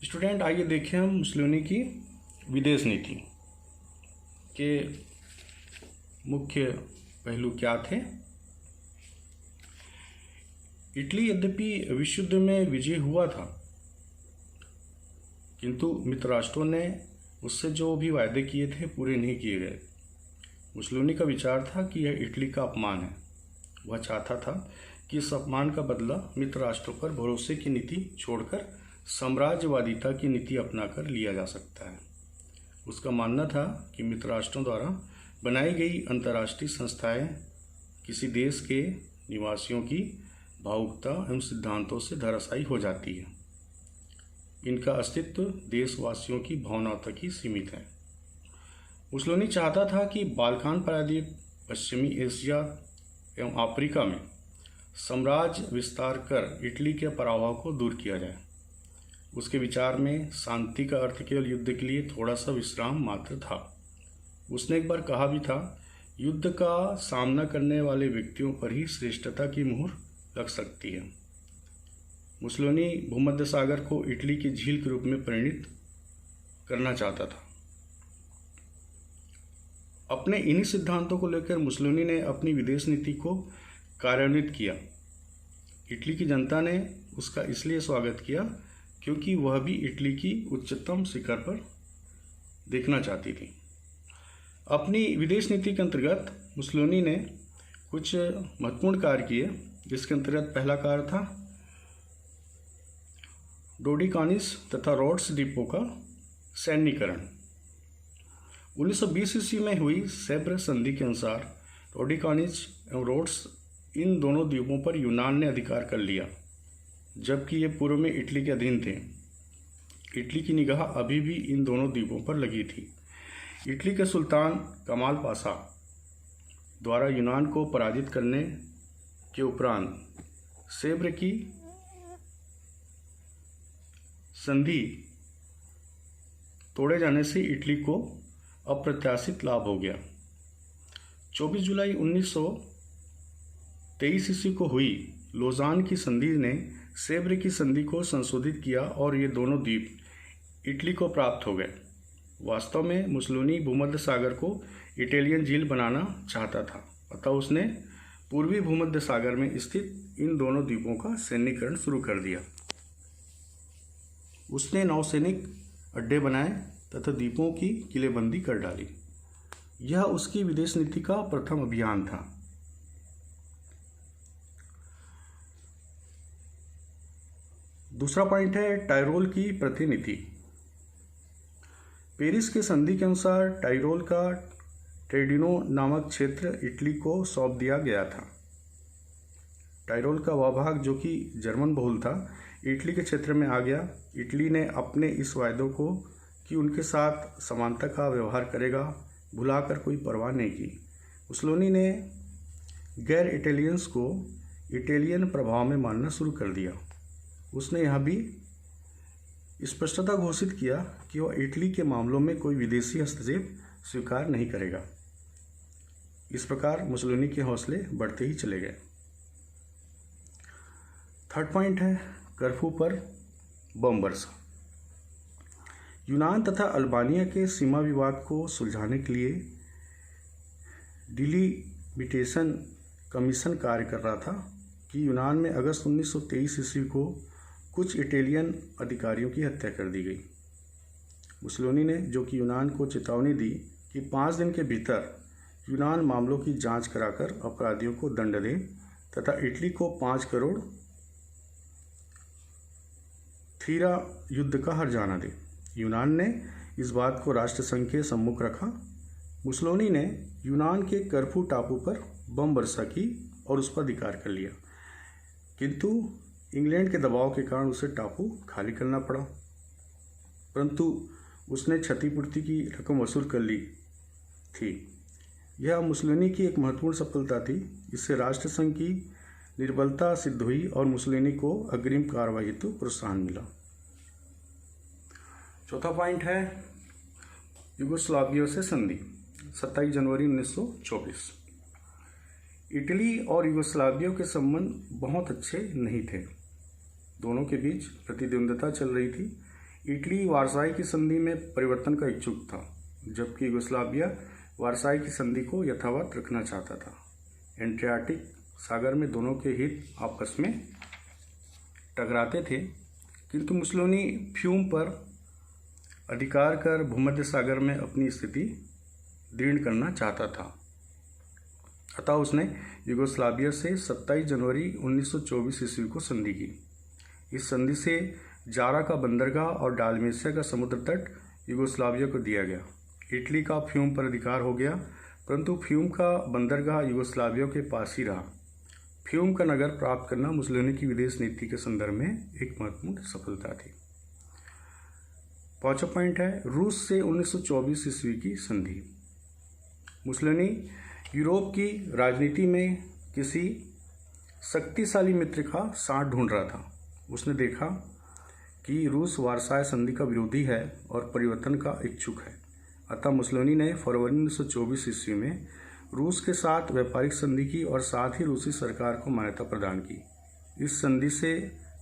स्टूडेंट, आइए देखें हम मुसोलिनी की विदेश नीति के मुख्य पहलू क्या थे। इटली यद्यपि विश्व युद्ध में विजयी हुआ था, किंतु मित्र राष्ट्रों ने उससे जो भी वायदे किए थे पूरे नहीं किए गए। मुसोलिनी का विचार था कि यह इटली का अपमान है। वह चाहता था कि इस अपमान का बदला मित्र राष्ट्रों पर भरोसे की नीति छोड़कर साम्राज्यवादिता की नीति अपनाकर लिया जा सकता है। उसका मानना था कि मित्र राष्ट्रों द्वारा बनाई गई अंतर्राष्ट्रीय संस्थाएं किसी देश के निवासियों की भावुकता एवं सिद्धांतों से धराशायी हो जाती है। इनका अस्तित्व देशवासियों की भावनाओं तक ही सीमित है। मुसोलिनी चाहता था कि बाल्कान प्रायद्वीप, पश्चिमी एशिया एवं अफ्रीका में साम्राज्य विस्तार कर इटली के पराभव को दूर किया जाए। उसके विचार में शांति का अर्थ केवल युद्ध के लिए थोड़ा सा विश्राम मात्र था। उसने एक बार कहा भी था, युद्ध का सामना करने वाले व्यक्तियों पर ही श्रेष्ठता की मुहर लग सकती है। मुसोलिनी भूमध्य सागर को इटली की झील के रूप में परिणित करना चाहता था। अपने इन्हीं सिद्धांतों को लेकर मुसोलिनी ने अपनी विदेश नीति को कार्यान्वित किया। इटली की जनता ने उसका इसलिए स्वागत किया क्योंकि वह भी इटली की उच्चतम शिखर पर देखना चाहती थी। अपनी विदेश नीति के अंतर्गत मुसोलिनी ने कुछ महत्वपूर्ण कार्य किए, जिसके अंतर्गत पहला कार्य था डोडिकानिस तथा रोड्स द्वीपों का सैन्यीकरण। 1920 ईस्वी में हुई सेब्र संधि के अनुसार डोडिकानिस एवं रोड्स इन दोनों द्वीपों पर यूनान ने अधिकार कर लिया, जबकि ये पूर्व में इटली के अधीन थे। इटली की निगाह अभी भी इन दोनों द्वीपों पर लगी थी। इटली के सुल्तान कमाल पाशा द्वारा यूनान को पराजित करने के उपरांत सेब्र की संधि तोड़े जाने से इटली को अप्रत्याशित लाभ हो गया। 24 जुलाई 1923 ईस्वी को हुई लोजान की संधि ने सेब्र की संधि को संशोधित किया और ये दोनों द्वीप इटली को प्राप्त हो गए। वास्तव में मुसोलिनी भूमध्य सागर को इटालियन झील बनाना चाहता था, अतः उसने पूर्वी भूमध्य सागर में स्थित इन दोनों द्वीपों का सैन्यीकरण शुरू कर दिया। उसने नौसैनिक अड्डे बनाए तथा द्वीपों की किलेबंदी कर डाली। यह उसकी विदेश नीति का प्रथम अभियान था। दूसरा पॉइंट है टायरोल की प्रतिनिधि। पेरिस के संधि के अनुसार टायरोल का ट्रेडिनो नामक क्षेत्र इटली को सौंप दिया गया था। टायरोल का वह भाग जो कि जर्मन बहुल था, इटली के क्षेत्र में आ गया। इटली ने अपने इस वायदों को कि उनके साथ समानता का व्यवहार करेगा भुलाकर कोई परवाह नहीं की। मुसोलिनी ने गैर इटालियंस को इटालियन प्रभाव में मानना शुरू कर दिया। उसने यह भी स्पष्टता घोषित किया कि वह इटली के मामलों में कोई विदेशी हस्तक्षेप स्वीकार नहीं करेगा। इस प्रकार मुसोलिनी के हौसले बढ़ते ही चले गए। थर्ड पॉइंट है कर्फू पर बम वर्षा। यूनान तथा अल्बानिया के सीमा विवाद को सुलझाने के लिए डिलिमिटेशन कमीशन कार्य कर रहा था कि यूनान में अगस्त 1923 ईस्वी को कुछ इटालियन अधिकारियों की हत्या कर दी गई। मुसोलिनी ने, जो कि यूनान को चेतावनी दी कि 5 दिन के भीतर यूनान मामलों की जांच कराकर अपराधियों को दंड दे तथा इटली को 5 करोड़ थीरा युद्ध का हर जाना दे। यूनान ने इस बात को राष्ट्रसंघ के सम्मुख रखा। मुसोलिनी ने यूनान के करफू टापू पर बम वर्षा की और उस पर अधिकार कर लिया, किंतु इंग्लैंड के दबाव के कारण उसे टापू खाली करना पड़ा। परंतु उसने क्षतिपूर्ति की रकम वसूल कर ली थी। यह मुसोलिनी की एक महत्वपूर्ण सफलता थी। इससे राष्ट्रसंघ की निर्बलता सिद्ध हुई और मुसोलिनी को अग्रिम कार्रवाई हेतु प्रोत्साहन मिला। चौथा पॉइंट है यूगोस्लाविया से संधि, 27 जनवरी 1924। इटली और यूगोस्लाविया के संबंध बहुत अच्छे नहीं थे। दोनों के बीच प्रतिद्वंद्विता चल रही थी। इटली वारसाई की संधि में परिवर्तन का इच्छुक था, जबकि यूगोस्लाविया वारसाई की संधि को यथावत रखना चाहता था। एड्रियाटिक सागर में दोनों के हित आपस में टकराते थे, किंतु मुसोलिनी फ्यूम पर अधिकार कर भूमध्य सागर में अपनी स्थिति दृढ़ करना चाहता था। अतः उसने यूगोस्लाविया से 27 जनवरी 1924 ईस्वी को संधि की। इस संधि से जारा का बंदरगाह और डालमेसिया का समुद्र तट यूगोस्लाविया को दिया गया। इटली का फ्यूम पर अधिकार हो गया, परंतु फ्यूम का बंदरगाह यूगोस्लाविया के पास ही रहा। फ्यूम का नगर प्राप्त करना मुसोलिनी की विदेश नीति के संदर्भ में एक महत्वपूर्ण सफलता थी। पांचवा पॉइंट है रूस से 1924 ईस्वी की संधि। मुसोलिनी यूरोप की राजनीति में किसी शक्तिशाली मित्र का साथ ढूंढ रहा था। उसने देखा कि रूस वारसाई संधि का विरोधी है और परिवर्तन का इच्छुक है। अतः मुसोलिनी ने फरवरी 1924 ईस्वी में रूस के साथ व्यापारिक संधि की और साथ ही रूसी सरकार को मान्यता प्रदान की। इस संधि से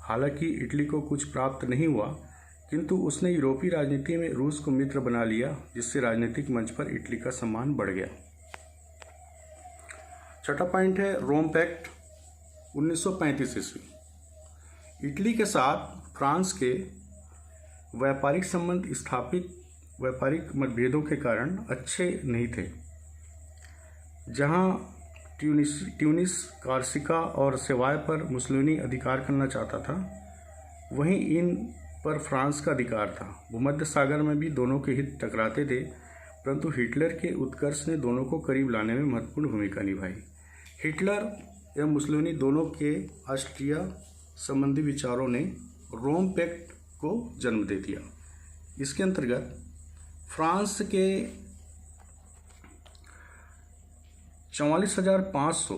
हालांकि इटली को कुछ प्राप्त नहीं हुआ, किंतु उसने यूरोपीय राजनीति में रूस को मित्र बना लिया, जिससे राजनीतिक मंच पर इटली का सम्मान बढ़ गया। छठा पॉइंट है रोम पैक्ट 1935 ईस्वी। इटली के साथ फ्रांस के व्यापारिक संबंध स्थापित व्यापारिक मतभेदों के कारण अच्छे नहीं थे। जहां ट्यूनिस, कार्सिका और सेवाय पर मुसोलिनी अधिकार करना चाहता था, वहीं इन पर फ्रांस का अधिकार था। भूमध्य सागर में भी दोनों के हित टकराते थे, परंतु हिटलर के उत्कर्ष ने दोनों को करीब लाने में महत्वपूर्ण भूमिका निभाई। हिटलर एवं मुसोलिनी दोनों के ऑस्ट्रिया संबंधी विचारों ने रोम पैक्ट को जन्म दे दिया। इसके अंतर्गत फ्रांस के 44,500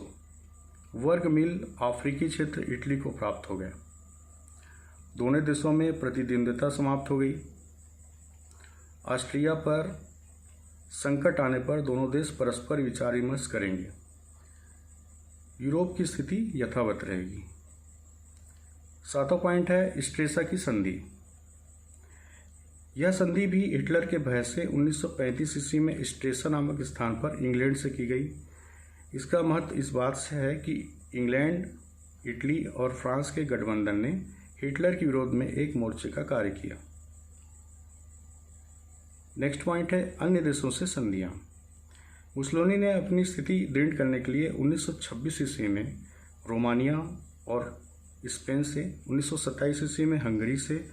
वर्ग मील अफ्रीकी क्षेत्र इटली को प्राप्त हो गया। दोनों देशों में प्रतिद्वंद्विता समाप्त हो गई। ऑस्ट्रिया पर संकट आने पर दोनों देश परस्पर विचार विमर्श करेंगे। यूरोप की स्थिति यथावत रहेगी। सातवां पॉइंट है स्ट्रेसा की संधि। यह संधि भी हिटलर के भय से 1935 ईस्वी में स्ट्रेसा नामक स्थान पर इंग्लैंड से की गई। इसका महत्व इस बात से है कि इंग्लैंड, इटली और फ्रांस के गठबंधन ने हिटलर के विरोध में एक मोर्चे का कार्य किया। नेक्स्ट पॉइंट है अन्य देशों से संधियां। मुसोलिनी ने अपनी स्थिति दृढ़ करने के लिए 1926 ईस्वी में रोमानिया और स्पेन से, 1927 ईस्वी में हंगरी से,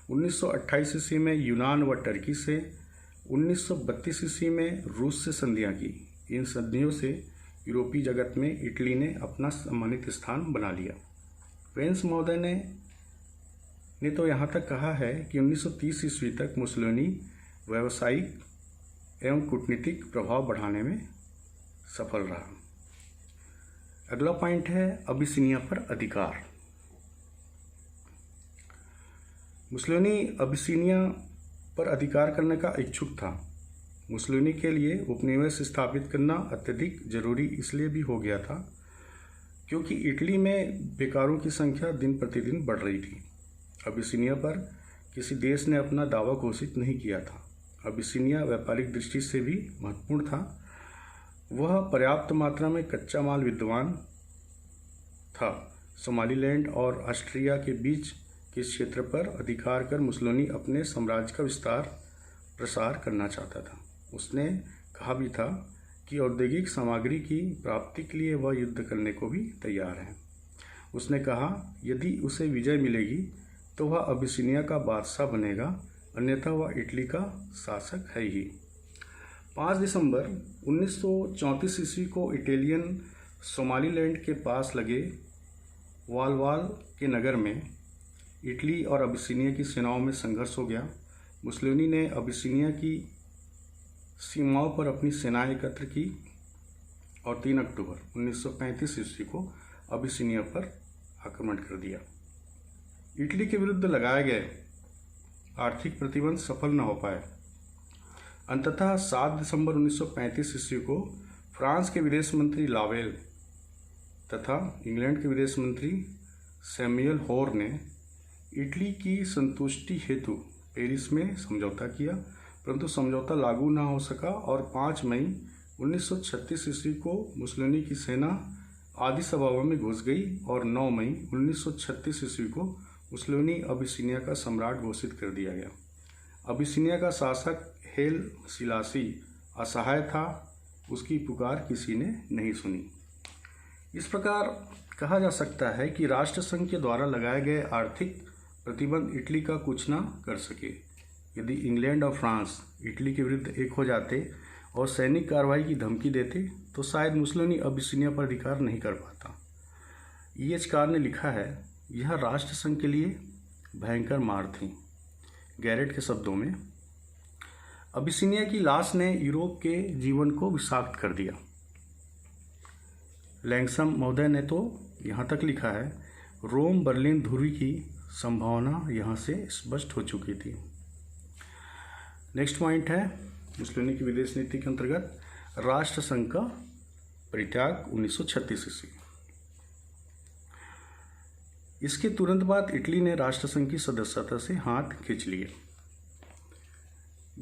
1928 ईस्वी में यूनान व टर्की से, 1932 ईस्वी में रूस से संधियां की। इन संधियों से यूरोपीय जगत में इटली ने अपना सम्मानित स्थान बना लिया। वेंस महोदय ने तो यहाँ तक कहा है कि 1930 ईस्वी तक मुसोलिनी व्यावसायिक एवं कूटनीतिक प्रभाव बढ़ाने में सफल रहा। अगला पॉइंट है अबिसिनिया पर अधिकार। मुसोलिनी अबिसिनिया पर अधिकार करने का इच्छुक था। मुसोलिनी के लिए उपनिवेश स्थापित करना अत्यधिक जरूरी इसलिए भी हो गया था क्योंकि इटली में बेकारों की संख्या दिन प्रतिदिन बढ़ रही थी। अबिसिनिया पर किसी देश ने अपना दावा घोषित नहीं किया था। अबिसिनिया व्यापारिक दृष्टि से भी महत्वपूर्ण था। वह पर्याप्त मात्रा में कच्चा माल विद्यमान था। सोमालीलैंड और ऑस्ट्रिया के बीच के क्षेत्र पर अधिकार कर मुसोलिनी अपने साम्राज्य का प्रसार करना चाहता था। उसने कहा भी था कि औद्योगिक सामग्री की प्राप्ति के लिए वह युद्ध करने को भी तैयार है। उसने कहा यदि उसे विजय मिलेगी तो वह अबिसिनिया का बादशाह बनेगा, अन्यथा वह इटली का शासक है ही। 5 दिसंबर 1934 ईस्वी को इटालियन सोमालीलैंड के पास लगे वालवाल के नगर में इटली और अबिसिनिया की सेनाओं में संघर्ष हो गया। मुसोलिनी ने अबिसिनिया की सीमाओं पर अपनी सेनाएं एकत्र की और 3 अक्टूबर 1935 ईस्वी को अबिसिनिया पर आक्रमण कर दिया। इटली के विरुद्ध लगाए गए आर्थिक प्रतिबंध सफल न हो पाए। अंततः 7 दिसंबर 1935 ईस्वी को फ्रांस के विदेश मंत्री लावेल तथा इंग्लैंड के विदेश मंत्री सैमुअल होर ने इटली की संतुष्टि हेतु पेरिस में समझौता किया, परंतु समझौता लागू न हो सका और 5 मई 1936 ईस्वी को मुसोलिनी की सेना आदिस अबाबा में घुस गई और 9 मई 1936 ईस्वी को मुसोलिनी अबिसिनिया का सम्राट घोषित कर दिया गया। अबिसिनिया का शासक हेल सिलासी असहाय था, उसकी पुकार किसी ने नहीं सुनी। इस प्रकार कहा जा सकता है कि राष्ट्रसंघ के द्वारा लगाए गए आर्थिक प्रतिबंध इटली का कुछ न कर सके। यदि इंग्लैंड और फ्रांस इटली के विरुद्ध एक हो जाते और सैनिक कार्रवाई की धमकी देते तो शायद मुसोलिनी अबिसिनिया पर अधिकार नहीं कर पाता। E.H. कार ने लिखा है, यह राष्ट्रसंघ के लिए भयंकर मार थी। गैरेट के शब्दों में, अबिसिनिया की लाश ने यूरोप के जीवन को विषाक्त कर दिया। लैंगसम महोदय ने तो यहाँ तक लिखा है, रोम बर्लिन ध्रुवी की संभावना यहाँ से स्पष्ट हो चुकी थी। नेक्स्ट पॉइंट है मुसोलिनी की विदेश नीति के अंतर्गत राष्ट्रसंघ का परित्याग 1936 ईस्वी। इसके तुरंत बाद इटली ने राष्ट्रसंघ की सदस्यता से हाथ खींच लिए।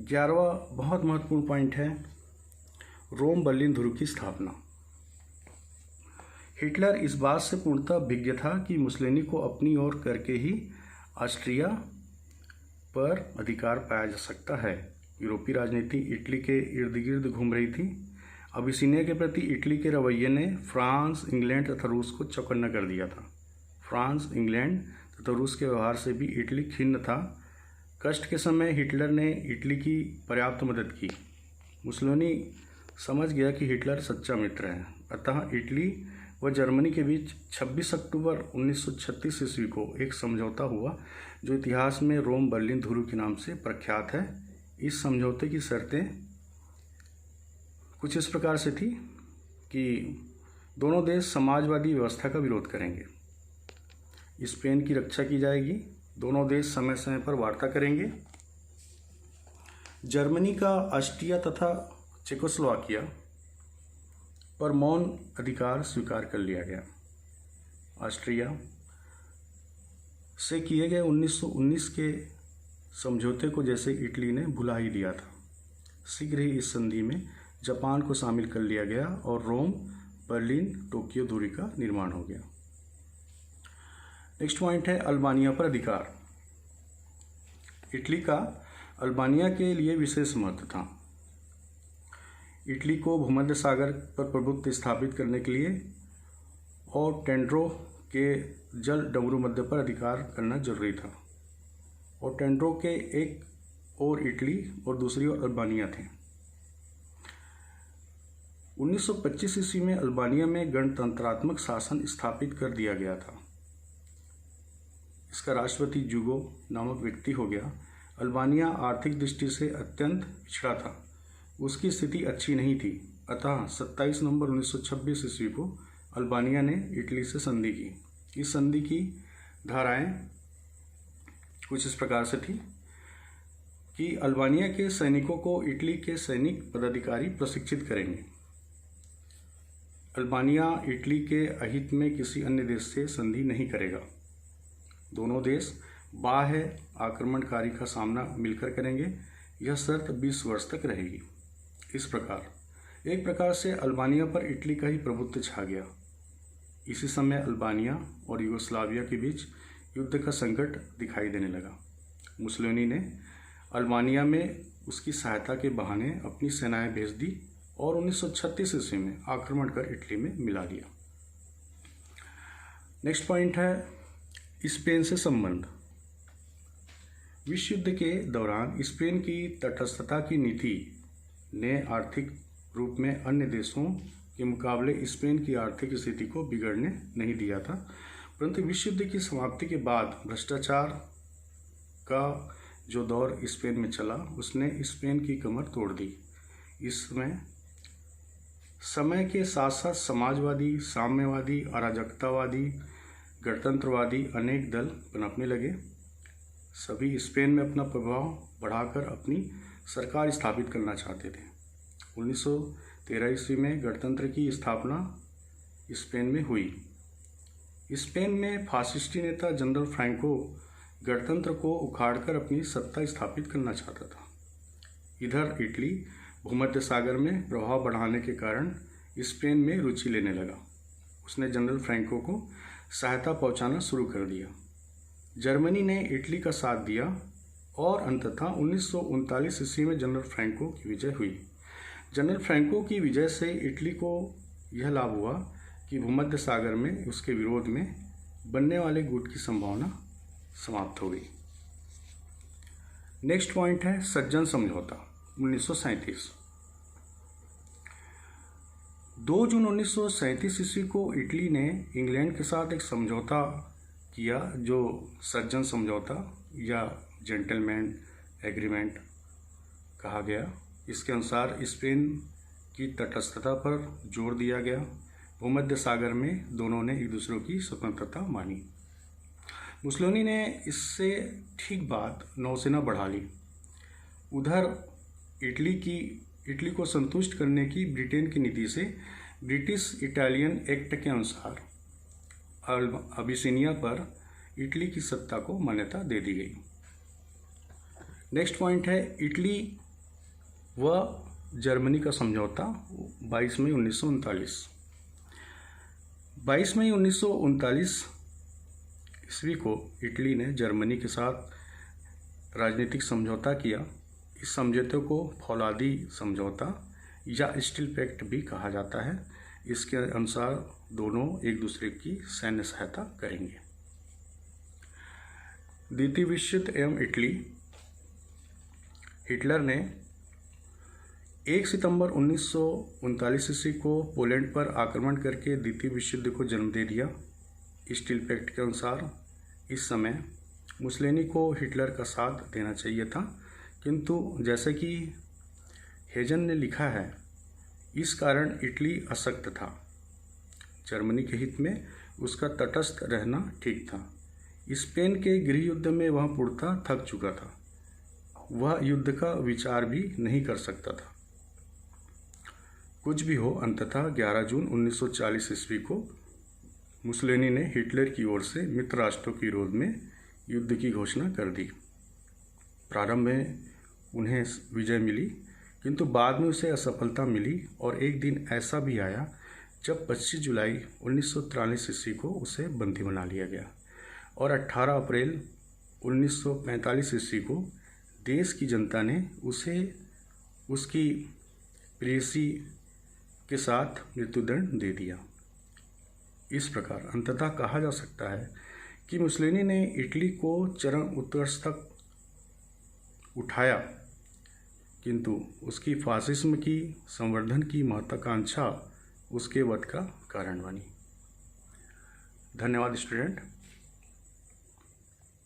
11वां बहुत महत्वपूर्ण पॉइंट है रोम बर्लिन ध्रुव की स्थापना। हिटलर इस बात से पूर्णतः विज्ञ था कि मुसोलिनी को अपनी ओर करके ही ऑस्ट्रिया पर अधिकार पाया जा सकता है। यूरोपीय राजनीति इटली के इर्द गिर्द घूम रही थी। अबिसिनिया के प्रति इटली के रवैये ने फ्रांस, इंग्लैंड तथा रूस को चौकन्ना कर दिया था। फ्रांस, इंग्लैंड तथा रूस के व्यवहार से भी इटली खिन्न था। कष्ट के समय हिटलर ने इटली की पर्याप्त मदद की। मुसोलिनी समझ गया कि हिटलर सच्चा मित्र है, अतः इटली व जर्मनी के बीच 26 अक्टूबर 1936 ईस्वी को एक समझौता हुआ जो इतिहास में रोम बर्लिन ध्रुव के नाम से प्रख्यात है। इस समझौते की शर्तें कुछ इस प्रकार से थी कि दोनों देश समाजवादी व्यवस्था का विरोध करेंगे, स्पेन की रक्षा की जाएगी, दोनों देश समय समय पर वार्ता करेंगे, जर्मनी का ऑस्ट्रिया तथा चेकोस्लोवाकिया पर मौन अधिकार स्वीकार कर लिया गया। ऑस्ट्रिया से किए गए 1919 के समझौते को जैसे इटली ने भुला ही दिया था। शीघ्र ही इस संधि में जापान को शामिल कर लिया गया और रोम, बर्लिन, टोक्यो दूरी का निर्माण हो गया। नेक्स्ट पॉइंट है अल्बानिया पर अधिकार। इटली का अल्बानिया के लिए विशेष महत्व था। इटली को भूमध्य सागर पर प्रभुत्व स्थापित करने के लिए और टेंड्रो के जल डमरू मध्य पर अधिकार करना जरूरी था। और टेंड्रो के एक ओर इटली और दूसरी ओर अल्बानिया थे। 1925 ईस्वी में अल्बानिया में गणतंत्रात्मक शासन स्थापित कर दिया गया था। इसका राष्ट्रपति जुगो नामक व्यक्ति हो गया। अल्बानिया आर्थिक दृष्टि से अत्यंत पिछड़ा था, उसकी स्थिति अच्छी नहीं थी, अतः 27 नवंबर 1926 ईस्वी को अल्बानिया ने इटली से संधि की। इस संधि की धाराएं कुछ इस प्रकार से थी कि अल्बानिया के सैनिकों को इटली के सैनिक पदाधिकारी प्रशिक्षित करेंगे। अल्बानिया इटली के अहित में किसी अन्य देश से संधि नहीं करेगा। दोनों देश बाह्य आक्रमणकारी का सामना मिलकर करेंगे। यह शर्त 20 वर्ष तक रहेगी। इस प्रकार एक प्रकार से अल्बानिया पर इटली का ही प्रभुत्व छा गया। इसी समय अल्बानिया और यूगोस्लाविया के बीच युद्ध का संकट दिखाई देने लगा। मुसोलिनी ने अल्बानिया में उसकी सहायता के बहाने अपनी सेनाएं भेज दी और 1936 ईस्वी में आक्रमण कर इटली में मिला दिया। नेक्स्ट पॉइंट है स्पेन से संबंध। विश्व युद्ध के दौरान स्पेन की तटस्थता की नीति ने आर्थिक रूप में अन्य देशों के मुकाबले स्पेन की आर्थिक स्थिति को बिगड़ने नहीं दिया था, परंतु विश्व युद्ध की समाप्ति के बाद भ्रष्टाचार का जो दौर स्पेन में चला उसने स्पेन की कमर तोड़ दी। इसमें समय के साथ साथ समाजवादी, साम्यवादी, अराजकतावादी, गणतंत्रवादी अनेक दल पनपने लगे। सभी स्पेन में अपना प्रभाव बढ़ाकर अपनी सरकार स्थापित करना चाहते थे। 1913 ईस्वी में गणतंत्र की स्थापना स्पेन में हुई। स्पेन में फासिस्टी नेता जनरल फ्रैंको गणतंत्र को उखाड़कर अपनी सत्ता स्थापित करना चाहता था। इधर इटली भूमध्य सागर में प्रभाव बढ़ाने के कारण स्पेन में रुचि लेने लगा। उसने जनरल फ्रैंको को सहायता पहुंचाना शुरू कर दिया। जर्मनी ने इटली का साथ दिया और अंततः 1939 ईस्वी में जनरल फ्रैंको की विजय हुई। जनरल फ्रैंको की विजय से इटली को यह लाभ हुआ कि भूमध्य सागर में उसके विरोध में बनने वाले गुट की संभावना समाप्त हो गई। नेक्स्ट पॉइंट है सज्जन समझौता 1937। 2 जून 1937 ईस्वी को इटली ने इंग्लैंड के साथ एक समझौता किया जो सज्जन समझौता या जेंटलमैन एग्रीमेंट कहा गया। इसके अनुसार स्पेन की तटस्थता पर जोर दिया गया। भूमध्य सागर में दोनों ने एक दूसरे की स्वतंत्रता मानी। मुसोलिनी ने इससे ठीक बाद नौसेना बढ़ा ली। उधर इटली को संतुष्ट करने की ब्रिटेन की नीति से ब्रिटिश इटालियन एक्ट के अनुसार अबिसिनिया पर इटली की सत्ता को मान्यता दे दी गई। नेक्स्ट पॉइंट है इटली व जर्मनी का समझौता 22 मई 1939। 22 मई 1939 ईस्वी को इटली ने जर्मनी के साथ राजनीतिक समझौता किया। इस समझौते को फौलादी समझौता या स्टील पैक्ट भी कहा जाता है। इसके अनुसार दोनों एक दूसरे की सैन्य सहायता करेंगे। द्वितीय विश्व युद्ध एवं इटली। हिटलर ने 1 सितंबर 1939 ईस्वी को पोलैंड पर आक्रमण करके द्वितीय विश्व युद्ध को जन्म दे दिया। स्टील पैक्ट के अनुसार इस समय मुसोलिनी को हिटलर का साथ देना चाहिए था, किंतु जैसे कि हेजन ने लिखा है, इस कारण इटली अशक्त था। जर्मनी के हित में उसका तटस्थ रहना ठीक था। स्पेन के गृह युद्ध में वह पूर्णतः थक चुका था। वह युद्ध का विचार भी नहीं कर सकता था। कुछ भी हो, अंततः 11 जून 1940 ईस्वी को मुसोलिनी ने हिटलर की ओर से मित्र राष्ट्रों के विरोध में युद्ध की घोषणा कर दी। प्रारंभ में उन्हें विजय मिली, किंतु बाद में उसे असफलता मिली और एक दिन ऐसा भी आया जब 25 जुलाई 1943 ईस्वी को उसे बंदी बना लिया गया और 18 अप्रैल 1945 ईस्वी को देश की जनता ने उसे उसकी प्रेयसी के साथ मृत्युदंड दे दिया। इस प्रकार अंततः कहा जा सकता है कि मुसोलिनी ने इटली को चरम उत्कर्ष तक उठाया, किंतु उसकी फासिज्म की संवर्धन की महत्वाकांक्षा उसके वध का कारण बनी। धन्यवाद स्टूडेंट।